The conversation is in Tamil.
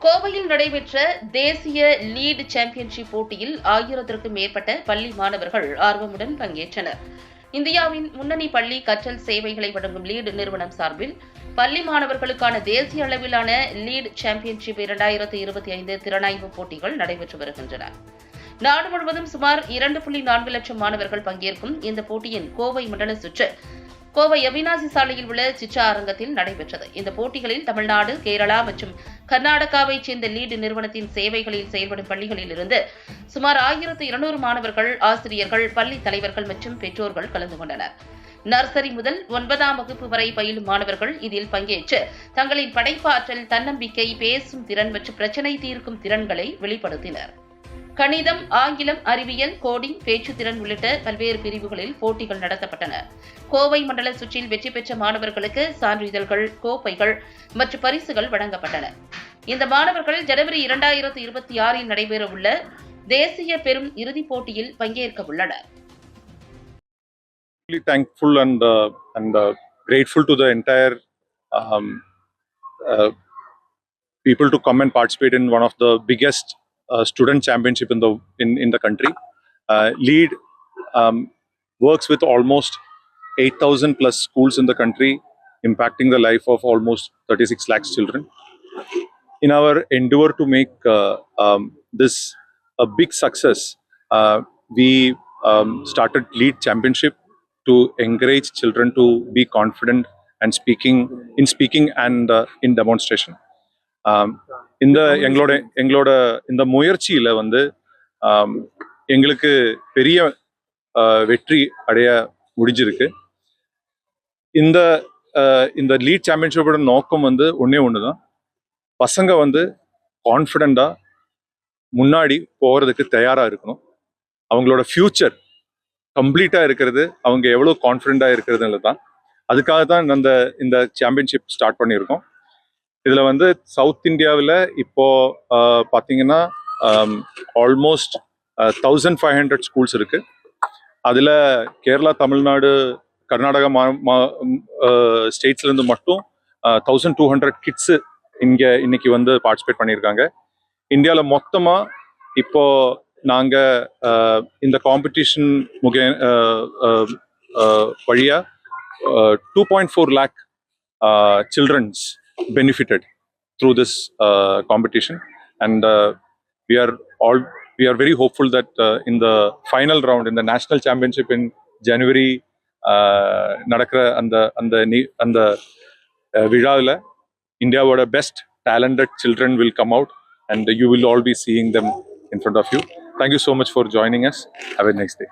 கோவையில் நடைபெற்ற தேசிய லீட் சாம்பியன்ஷிப் போட்டியில் 1000க்கும் மேற்பட்ட பள்ளி மாணவர்கள் ஆர்வமுடன் பங்கேற்றனர். இந்தியாவின் முன்னணி பள்ளி கற்றல் சேவைகளை வழங்கும் லீட் நிறுவனம் சார்பில் பள்ளி மாணவர்களுக்கான தேசிய அளவிலான லீட் சாம்பியன்ஷிப் 2025 திறனாய்வு போட்டிகள் நடைபெற்று வருகின்றன. நாடு முழுவதும் சுமார் 2.4 லட்சம் மாணவர்கள் பங்கேற்கும் இந்த போட்டியின் கோவை மண்டல சுற்று கோவை அவினாசி சாலையில் உள்ள சிச்சா அரங்கத்தில் நடைபெற்றது. இந்த போட்டிகளில் தமிழ்நாடு, கேரளா மற்றும் கர்நாடகாவைச் சேர்ந்த லீட் நிறுவனத்தின் சேவைகளில் செயல்படும் பள்ளிகளில் இருந்து சுமார் 1200 மாணவர்கள், ஆசிரியர்கள், பள்ளி தலைவர்கள் மற்றும் பெற்றோர்கள் கலந்து கொண்டனர். நர்சரி முதல் 9ஆம் வகுப்பு வரை பயிலும் மாணவர்கள் இதில் பங்கேற்று தங்களின் படைப்பாற்றல், தன்னம்பிக்கை, பேசும் திறன் மற்றும் பிரச்சினை தீர்க்கும் திறன்களை வெளிப்படுத்தினர். கணிதம், ஆங்கிலம், அறிவியல், கோடிங், பேச்சுத்திறன் உள்ளிட்ட பல்வேறு பிரிவுகளில் போட்டிகள் நடத்தப்பட்டன. கோவை மண்டல சுற்றில் வெற்றி பெற்ற மாணவர்களுக்கு சான்றிதழ்கள், கோப்பைகள் மற்றும் பரிசுகள் வழங்கப்பட்டன. இந்த மாணவர்கள் ஜனவரி 2026 நடைபெறவுள்ள தேசிய பெரும் இறுதிப் போட்டியில் பங்கேற்க உள்ளனர். Thankful and grateful to the entire people to come and participate in one of the biggest student championship in the country. LEAD works with almost 8,000 plus schools in the country, impacting the life of almost 36 lakhs children. In our endeavor to make this a big success, we started LEAD championship to encourage children to be confident and speaking and in demonstration. இந்த எங்களோட இந்த முயற்சியில எங்களுக்கு பெரிய வெற்றி அடைய முடிஞ்சிருக்கு. இந்த லீட் சாம்பியன்ஷிப்போட நோக்கம் ஒன்னே ஒண்ணுதான். பசங்க கான்ஃபிடண்டா முன்னாடி போகிறதுக்கு தயாரா இருக்கணும். அவங்களோட ஃபியூச்சர் கம்ப்ளீட்டா இருக்கிறது அவங்க எவ்வளவு கான்ஃபிடண்டா இருக்கிறதுல தான். அதுக்காக தான் இந்த சாம்பியன்ஷிப் ஸ்டார்ட் பண்ணியிருக்கோம். இதுல சவுத் இந்தியாவில் இப்போ பார்த்தீங்கன்னா ஆல்மோஸ்ட் 1500 ஸ்கூல்ஸ் இருக்கு. அதுல கேரளா, தமிழ்நாடு, கர்நாடகா ஸ்டேட்ஸ்ல இருந்து மட்டும் 1200 கிட்ஸ் இன்னைக்கு பார்ட்டிசிபேட் பண்ணியிருக்காங்க. இந்தியாவில் மொத்தமா இப்போ நாங்க இந்த காம்படிஷன் வழியா 2.4 lakh children's benefited through this competition, and we are very hopeful that in the final round, in the national championship in January, நடக்கிற அந்த விழாவில் இந்தியாவோட best talented children will come out, and you will all be seeing them in front of you. Thank you so much for joining us. Have a nice day.